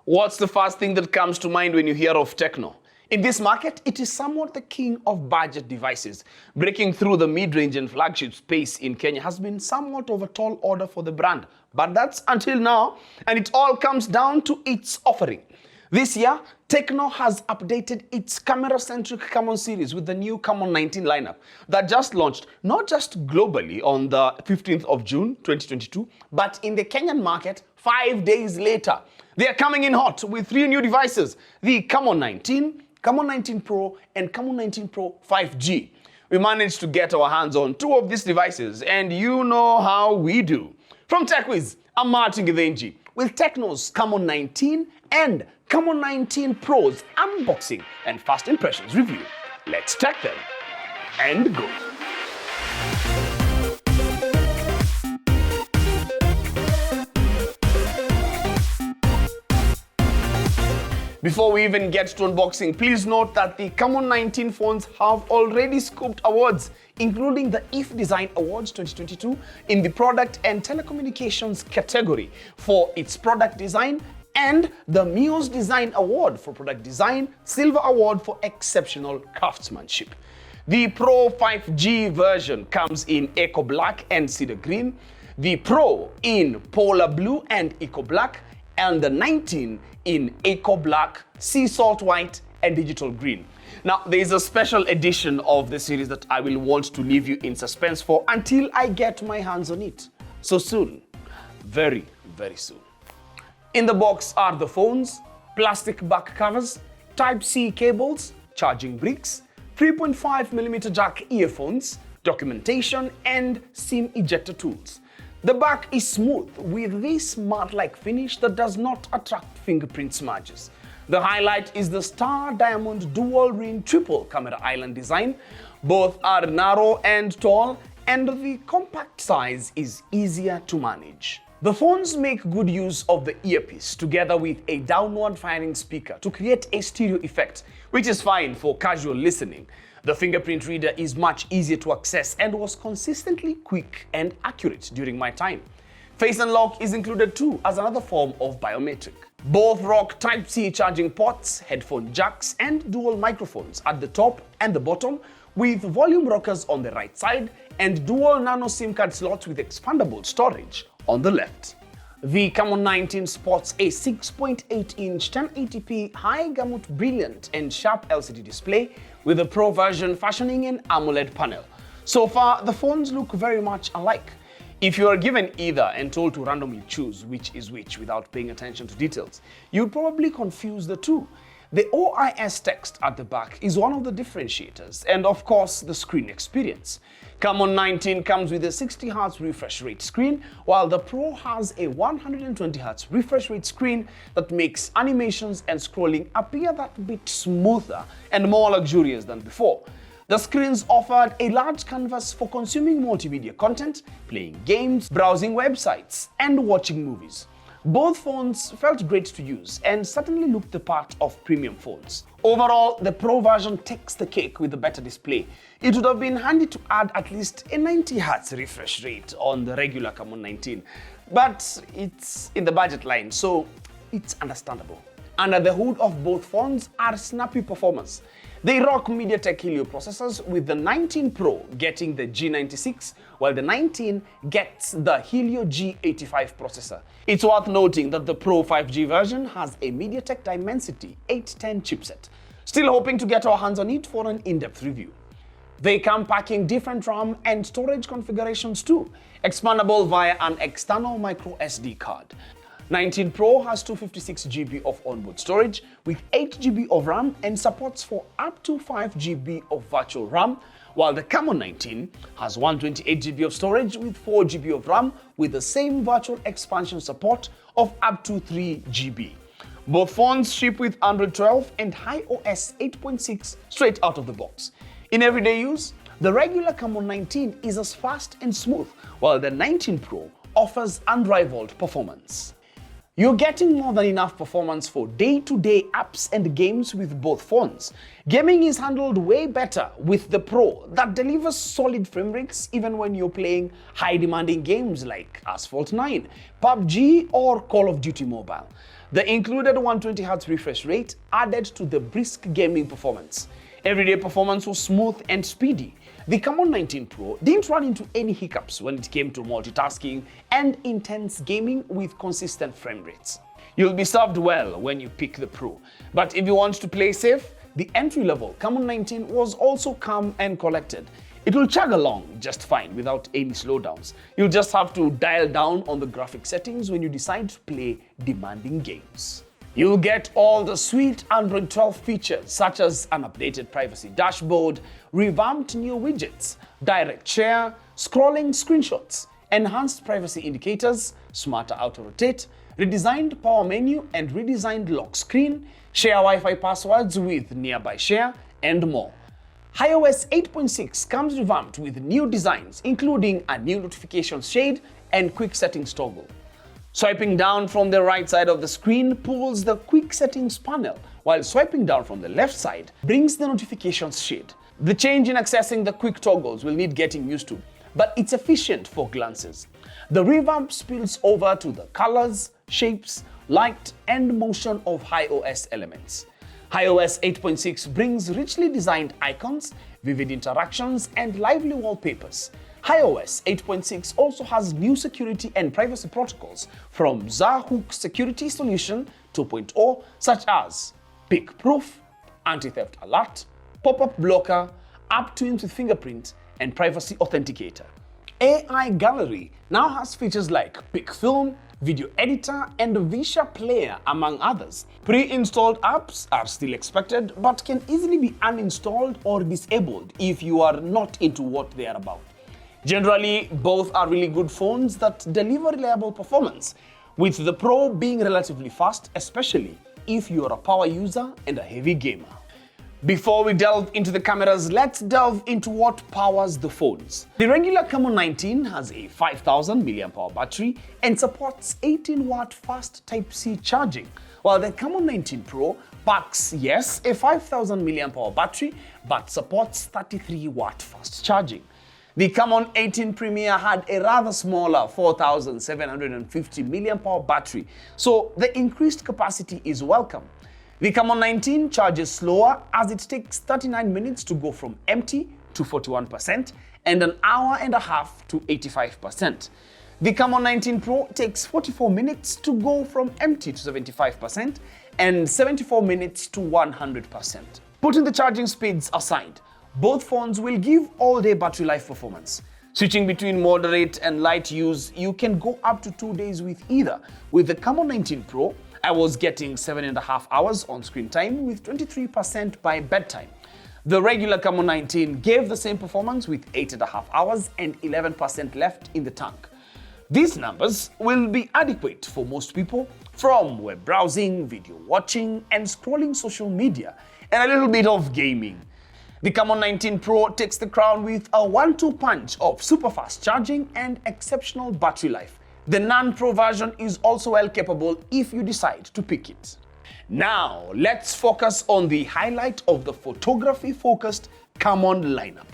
What's the first thing that comes to mind when you hear of Tecno? In this market, it is somewhat the king of budget devices. Breaking through the mid-range and flagship space in Kenya has been somewhat of a tall order for the brand. But that's until now, and it all comes down to its offering. This year, Tecno has updated its camera-centric Camon series with the new Camon 19 lineup that just launched not just globally on the 15th of June 2022, but in the Kenyan market 5 days later. They are coming in hot with 3 new devices, the Camon 19, Camon 19 Pro, and Camon 19 Pro 5G. We managed to get our hands on 2 of these devices, and you know how we do. From Techweez, I'm Martin Gidenji with Tecno's Camon 19 and Camon 19 Pro's unboxing and first impressions review. Let's check them and go. Before we even get to unboxing, please note that the Camon 19 phones have already scooped awards, including the IF Design Awards 2022 in the Product and Telecommunications category for its product design, and the Muse Design Award for product design, Silver Award for exceptional craftsmanship. The Pro 5G version comes in Eco Black and Cedar Green, the Pro in Polar Blue and Eco Black, and the 19 in Eco Black, Sea Salt White, and Digital Green. Now, there is a special edition of the series that I will want to leave you in suspense for until I get my hands on it. So soon, very, very soon. In the box are the phones, plastic back covers, Type-C cables, charging bricks, 3.5mm jack earphones, documentation, and SIM ejector tools. The back is smooth with this matte-like finish that does not attract fingerprint smudges. The highlight is the star diamond dual ring triple camera island design. Both are narrow and tall, and the compact size is easier to manage. The phones make good use of the earpiece together with a downward firing speaker to create a stereo effect, which is fine for casual listening. The fingerprint reader is much easier to access and was consistently quick and accurate during my time. Face unlock is included too as another form of biometric. Both rock Type-C charging ports, headphone jacks, and dual microphones at the top and the bottom, with volume rockers on the right side and dual nano SIM card slots with expandable storage on the left. The Camon 19 sports a 6.8-inch 1080p high-gamut brilliant and sharp LCD display with the Pro version fashioning an AMOLED panel. So far, the phones look very much alike. If you are given either and told to randomly choose which is which without paying attention to details, you'd probably confuse the two. The OIS text at the back is one of the differentiators, and of course the screen experience. Camon 19 comes with a 60Hz refresh rate screen, while the Pro has a 120Hz refresh rate screen that makes animations and scrolling appear that bit smoother and more luxurious than before. The screens offered a large canvas for consuming multimedia content, playing games, browsing websites, and watching movies. Both phones felt great to use and certainly looked the part of premium phones. Overall, the Pro version takes the cake with the better display. It would have been handy to add at least a 90Hz refresh rate on the regular Camon 19, but it's in the budget line, so it's understandable. Under the hood of both phones are snappy performance. They rock MediaTek Helio processors, with the 19 Pro getting the G96, while the 19 gets the Helio G85 processor. It's worth noting that the Pro 5G version has a MediaTek Dimensity 810 chipset. Still hoping to get our hands on it for an in-depth review. They come packing different RAM and storage configurations too, expandable via an external micro SD card. 19 Pro has 256GB of onboard storage with 8GB of RAM and supports for up to 5GB of virtual RAM, while the Camon 19 has 128GB of storage with 4GB of RAM with the same virtual expansion support of up to 3GB. Both phones ship with Android 12 and iOS 8.6 straight out of the box. In everyday use, the regular Camon 19 is as fast and smooth, while the 19 Pro offers unrivaled performance. You're getting more than enough performance for day-to-day apps and games with both phones. Gaming is handled way better with the Pro that delivers solid frame rates even when you're playing high-demanding games like Asphalt 9, PUBG, or Call of Duty Mobile. The included 120Hz refresh rate added to the brisk gaming performance. Everyday performance was smooth and speedy. The Camon 19 Pro didn't run into any hiccups when it came to multitasking and intense gaming with consistent frame rates. You'll be served well when you pick the Pro, but if you want to play safe, the entry-level Camon 19 was also calm and collected. It will chug along just fine without any slowdowns. You'll just have to dial down on the graphic settings when you decide to play demanding games. You'll get all the sweet Android 12 features such as an updated privacy dashboard, revamped new widgets, direct share, scrolling screenshots, enhanced privacy indicators, smarter auto-rotate, redesigned power menu and redesigned lock screen, share Wi-Fi passwords with nearby share, and more. iOS 8.6 comes revamped with new designs, including a new notifications shade and quick settings toggle. Swiping down from the right side of the screen pulls the quick settings panel, while swiping down from the left side brings the notifications shade. The change in accessing the quick toggles will need getting used to, but it's efficient for glances. The revamp spills over to the colors, shapes, light, and motion of iOS elements. iOS 8.6 brings richly designed icons, vivid interactions, and lively wallpapers. iOS 8.6 also has new security and privacy protocols from Zahook Security Solution 2.0, such as Pick Proof, Anti-Theft Alert, Pop-up Blocker, App Twins with Fingerprint, and Privacy Authenticator. AI Gallery now has features like Pick Film, Video Editor, and Visha Player, among others. Pre-installed apps are still expected, but can easily be uninstalled or disabled if you are not into what they are about. Generally, both are really good phones that deliver reliable performance, with the Pro being relatively fast, especially if you are a power user and a heavy gamer. Before we delve into the cameras, let's delve into what powers the phones. The regular Camon 19 has a 5000 mAh battery and supports 18-watt fast Type-C charging, while the Camon 19 Pro packs, yes, a 5000 mAh battery, but supports 33-watt fast charging. The Camon 18 Premier had a rather smaller 4750 mAh battery, so the increased capacity is welcome. The Camon 19 charges slower as it takes 39 minutes to go from empty to 41% and an hour and a half to 85%. The Camon 19 Pro takes 44 minutes to go from empty to 75% and 74 minutes to 100%. Putting the charging speeds aside, both phones will give all-day battery life performance. Switching between moderate and light use, you can go up to 2 days with either. With the Camon 19 Pro, I was getting 7.5 hours on screen time with 23% by bedtime. The regular Camon 19 gave the same performance with 8.5 hours and 11% left in the tank. These numbers will be adequate for most people from web browsing, video watching, and scrolling social media, and a little bit of gaming. The Camon 19 Pro takes the crown with a 1-2 punch of super fast charging and exceptional battery life. The non-Pro version is also well capable if you decide to pick it. Now, let's focus on the highlight of the photography-focused Camon lineup.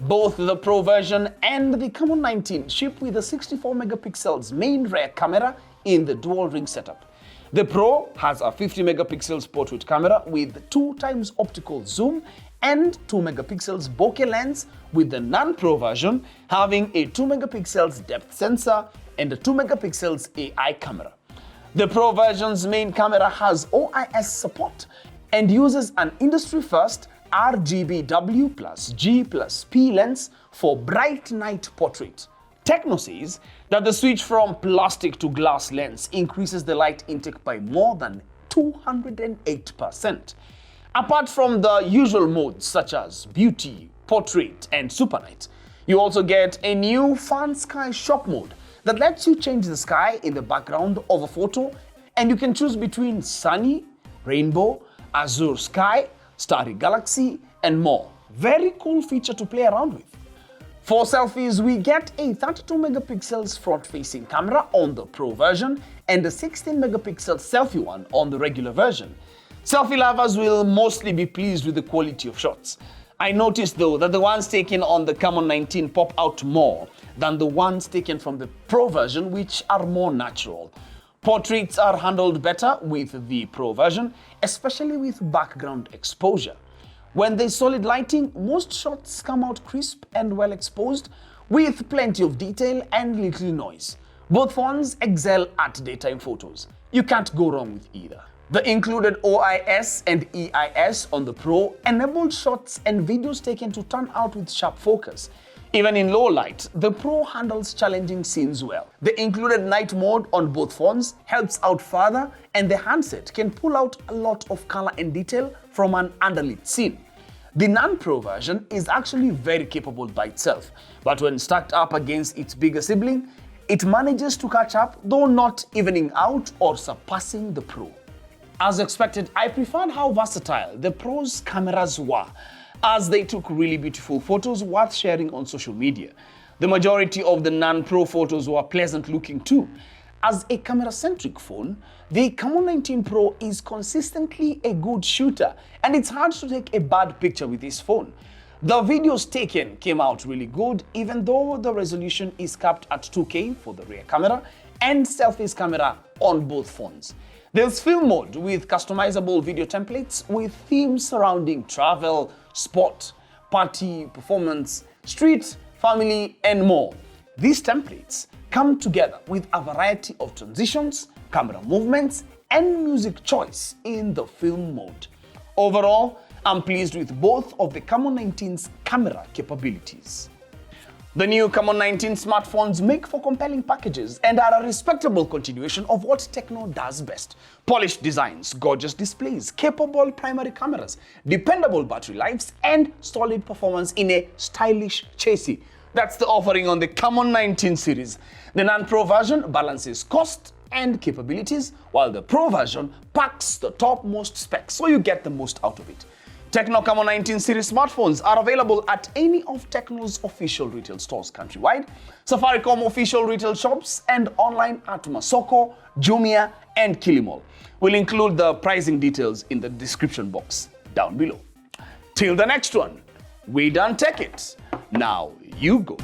Both the Pro version and the Camon 19 ship with a 64 megapixels main rear camera in the dual ring setup. The Pro has a 50 megapixels portrait camera with 2x optical zoom and 2 megapixels bokeh lens, with the non-Pro version having a 2 megapixels depth sensor and a 2 megapixels AI camera. The Pro version's main camera has OIS support and uses an industry-first RGBW plus G plus P lens for bright night portrait. TECNO says that the switch from plastic to glass lens increases the light intake by more than 208%. Apart from the usual modes such as beauty, portrait, and super night, you also get a new fun sky shop mode that lets you change the sky in the background of a photo, and you can choose between sunny, rainbow, azure sky, starry galaxy, and more. Very cool feature to play around with. For selfies, we get a 32 megapixels front-facing camera on the Pro version and a 16 megapixel selfie one on the regular version. Selfie lovers will mostly be pleased with the quality of shots. I noticed though that the ones taken on the Camon 19 pop out more than the ones taken from the Pro version, which are more natural. Portraits are handled better with the Pro version, especially with background exposure. When there's solid lighting, most shots come out crisp and well exposed, with plenty of detail and little noise. Both phones excel at daytime photos. You can't go wrong with either. The included OIS and EIS on the Pro enabled shots and videos taken to turn out with sharp focus. Even in low light, the Pro handles challenging scenes well. The included night mode on both phones helps out further, and the handset can pull out a lot of color and detail from an underlit scene. The non-Pro version is actually very capable by itself, but when stacked up against its bigger sibling, it manages to catch up, though not evening out or surpassing the Pro. As expected, I preferred how versatile the Pro's cameras were, as they took really beautiful photos worth sharing on social media. The majority of the non-Pro photos were pleasant looking too. As a camera-centric phone, the Camon 19 Pro is consistently a good shooter, and it's hard to take a bad picture with this phone. The videos taken came out really good, even though the resolution is capped at 2K for the rear camera and selfies camera on both phones. There's film mode with customizable video templates with themes surrounding travel, sport, party, performance, street, family, and more. These templates come together with a variety of transitions, camera movements, and music choice in the film mode. Overall, I'm pleased with both of the Camon 19's camera capabilities. The new Camon 19 smartphones make for compelling packages and are a respectable continuation of what TECNO does best. Polished designs, gorgeous displays, capable primary cameras, dependable battery lives, and solid performance in a stylish chassis. That's the offering on the Camon 19 series. The non-Pro version balances cost and capabilities, while the Pro version packs the topmost specs, so you get the most out of it. TECNO Camon 19 series smartphones are available at any of TECNO's official retail stores countrywide, Safaricom official retail shops, and online at Masoko, Jumia, and Kilimall. We'll include the pricing details in the description box down below. Till the next one, we done tech it. Now you go.